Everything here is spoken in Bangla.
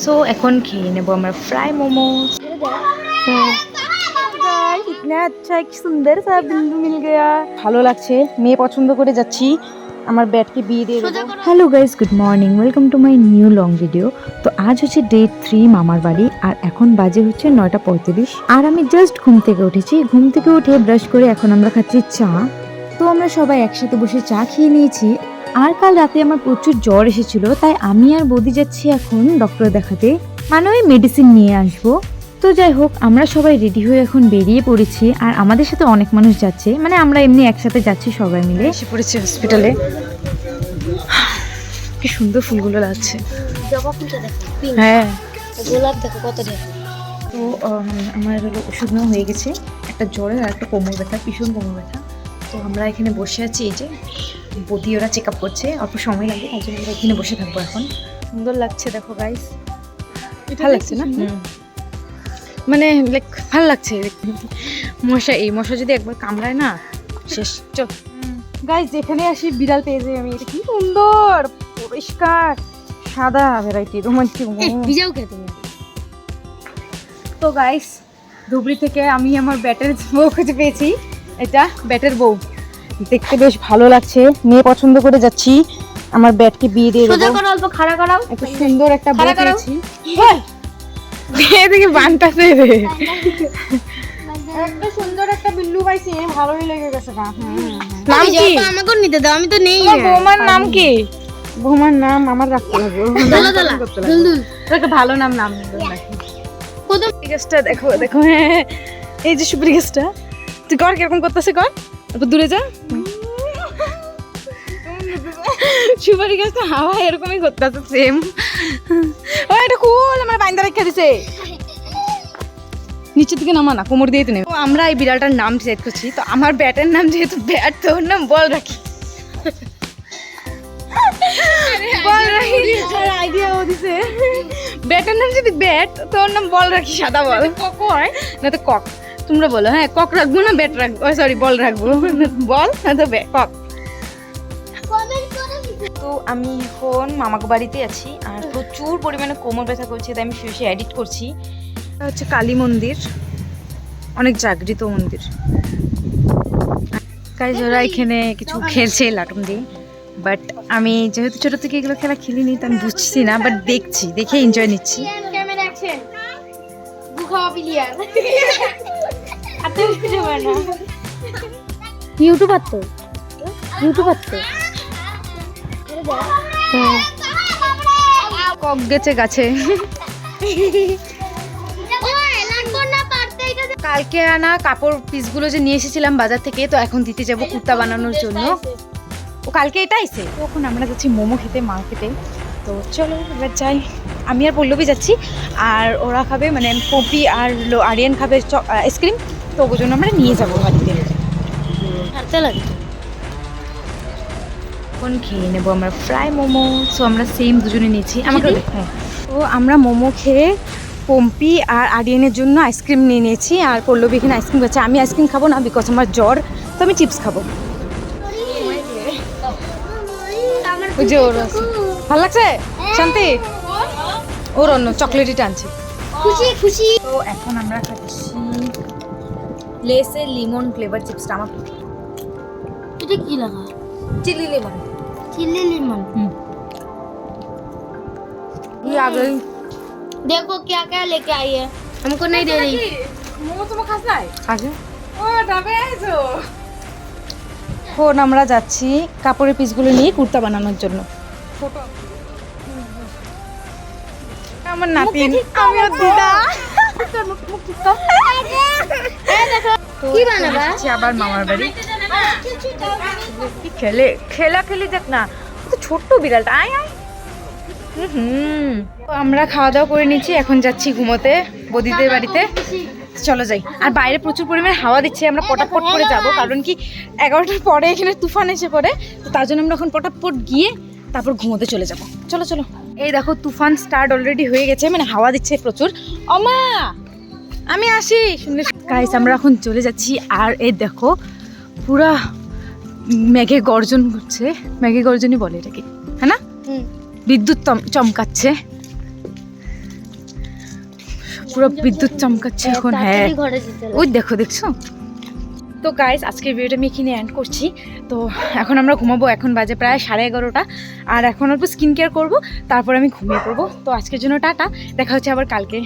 সো এখন খেয়ে নেবো আমরা ফ্রাই মোমোস। ইতনা আচ্ছা কি সুন্দর সা বিন্দু মিল গয়া। ভালো লাগছে, মেয়ে পছন্দ করে যাচ্ছি, আমার ব্যাটকে বিয়ে দিয়ে দেবো। Hello guys, good morning, welcome to my new long video. তো আজ হচ্ছে ডে 3 মামার বাড়ি, আর এখন বাজে হচ্ছে 9:35। আর আমি জাস্ট ঘুম থেকে উঠেছি। ঘুম থেকে উঠে ব্রাশ করে এখন আমরা খাচ্ছি চা। তো আমরা সবাই একসাথে বসে চা খেয়ে নিয়েছি। আর কাল রাতে আমার প্রচুর জ্বর এসেছিল, তাই আমি আর বৌদি যাচ্ছি এখন ডক্টর দেখাতে, মানে ওই মেডিসিন নিয়ে আসবো। তো যাই হোক, আমরা সবাই রেডি হয়ে এখন বেরিয়ে পড়েছি। আর আমাদের সাথে অনেক মানুষ যাচ্ছে, মানে আমরা এমনি একসাথে যাচ্ছি সবাই মিলে। এসে পড়েছি হসপিটালে। কি সুন্দর ফুলগুলো লাগছে। জবা ফুলটা দেখো, পিঙ্ক। হ্যাঁ, গোলাপ দেখো কত দেখো। তো আমার হলো ওষুধ নেওয়া হয়ে গেছে, একটা জ্বরের আর একটা কোমর ব্যথা, ভীষণ কোমর ব্যথা। তো আমরা এখানে বসে আছি, এই যে বৌদি ওরা চেক আপ করছে, অল্প সময় লাগে, তাই জন্য আমরা এখানে বসে থাকবো এখন। সুন্দর লাগছে দেখো গাইস, ভালো লাগছে না? মানে লাইক ভালো লাগছে। মশা যদি একবার কামড়ায় না, শেষ। চল গাইস, যেখানে আসি বিড়াল পেয়ে যাই আমি। এটা কি সুন্দর পরিষ্কার সাদা ভ্যারাইটি রোমান্টিক। ভিজাও খেয়ে তুমি। তো গাইস, ধুবড়ি থেকে আমি আমার ব্যাটের বউ খুঁজে পেয়েছি। এটা ব্যাটের বউ, দেখতে বেশ ভালো লাগছে, মেয়ে পছন্দ করে যাচ্ছি, আমার ব্যাটকে বিয়ে দিয়ে দেবো। সোজা করো, অল্প খাড়া করাও। একটা সুন্দর একটা বউ খাড়া করাও। পেয়েছি। এদিকে বানটাছে রে, একটা সুন্দর একটা বিল্লু পাইছি, ভালোই লেগে গেছে। নাম কি? আমাকেও নিতে দাও, আমি তো নেই। বৌমার নাম কি? বৌমার নাম আমার রাখতে হবে, দুলদুল। একটা ভালো নাম গাছটা দেখো দেখো। হ্যাঁ, এই যে সুপারি গাছটা, তুই কর কিরকম করতেছে, কর একটু দূরে যা। সুপারি গাছটা হাওয়া এরকমই করতেছে সেম। ও এটা কুল, আমার বাইন্দা রেখে দিছে। নিচের দিকে নামা না, কোমর দিয়ে তো নেই। আমরা এই বিড়ালটার নাম ডিসাইড করছি। তো আমার ব্যাটের নাম যেহেতু ব্যাট, তো ওর নাম বল রাখি। বল রাখি, আইডিয়া ও দিছে। ব্যাটের নাম যদি ব্যাট, তো ওর নাম বল রাখি, সাদা বল। কক হয় না তো কক, তোমরা বলো। হ্যাঁ, কক রাখবো না ব্যাট রাখবো, সরি বল রাখবো। বল না তো কক। তো আমি এখন মামাকে বাড়িতে আছি, আর প্রচুর পরিমাণে কোমর ব্যথা করছে, তাই আমি শুয়ে এডিট করছি। এটা হচ্ছে কালী মন্দির, অনেক জাগৃত মন্দির। গাইস, ওরা এখানে কিছু খেলছে লাটুম দিয়ে, বাট আমি যেহেতু ছোট থেকে এগুলো খেলা খেলিনি, তো আমি বুঝছি না, বাট দেখছি, দেখে এনজয় নিচ্ছি। Camera action. বুখাওয়া প্লেয়ার। ইউটিউবার তো, ইউটিউবার তো। কক গেছে গাছে। কালকে আনা কাপড় পিসগুলো যে নিয়ে এসেছিলাম বাজার থেকে, তো এখন দিতে যাব কুর্তা বানানোর জন্য। ও কালকে এটা আইছে। তখন আমরা যাচ্ছি মোমো খেতে মার্কেটে। তো চলো এবার যাই, আমি আর পল্লবী যাচ্ছি, আর ওরা খাবে মানে পপি আর আরিয়ান খাবে আইসক্রিম, তো ওই জন্য আমরা নিয়ে যাবো বাড়িতে। হাঁটতে লাগে। এখন খেয়ে নেবো আমরা ফ্রাই মোমো। সো আমরা সেম দুজনে নিয়েছি। আমাকে হ্যাঁ, তো আমরা মোমো খেয়ে পম্পি আর আরিয়ানের জন্য আইসক্রিম নিয়ে নিয়েছি, আর পল্লবী এখানে আইসক্রিম খাচ্ছে। আমি আইসক্রিম খাবো না, বিকজ আমার জ্বর, তো আমি চিপস খাবো। ওই যে ওর আছে, ভালো লাগছে শান্তি, ওর অন্য চকলেটই টানছে। খুশি খুশি। তো এখন আমরা খাচ্ছি লেসের লিমন ফ্লেভার চিপসটা। আমার এটা কি লাগা? Chilli lemon. Chilli lemon. ये आ गई। देखो क्या क्या लेके आई है, हमको नहीं दे रही। মোমো তোমার খাস নাই? আছে। ও ডাবে আইছো। এখন আমরা যাচ্ছি কাপড়ের পিসগুলো নিয়ে কুর্তা বানানোর জন্য। ফটো আমার নাতিন, আমি ওর দিদা। কি বানাবা? আবার মামার বাড়ি খেলি দেখ না, তো ছোট্ট বিড়ালটা। আয় আয়। তো আমরা খাওয়া দাওয়া করে নিচ্ছি, এখন যাচ্ছি ঘুমোতে বদিদের বাড়িতে। চলো যাই। আর বাইরে প্রচুর পরিমাণে হাওয়া দিচ্ছে, আমরা পটাপট করে যাব, কারণ কি 11টার পরে এখানে তুফান এসে পড়ে, তো তার জন্য আমরা এখন পটাপট গিয়ে তারপর ঘুমোতে চলে যাব। চলো চলো। এই দেখো তুফান স্টার্ট অলরেডি হয়ে গেছে, মানে হাওয়া দিচ্ছে প্রচুর। অমা আমি আসি শুনলে। গাইস, আমরা এখন চলে যাচ্ছি, আর এই দেখো পুরা মেঘে গর্জন করছে। মেঘে গর্জনই বলে এটাকে, হ্যাঁ না? বিদ্যুৎ চমকাচ্ছে। পুরো বিদ্যুৎ চমকাচ্ছে এখন। হ্যাঁ ঘরে যেতে ওই দেখো, দেখছো? তো গাইস, আজকের ভিডিওটা আমি এখানে এন্ড করছি। তো এখন আমরা ঘুমাবো, এখন বাজে প্রায় 11:30। আর এখন অল্প স্কিন কেয়ার করবো, তারপর আমি ঘুমিয়ে পড়বো। তো আজকের জন্য টাটা, দেখা হচ্ছে আবার কালকে।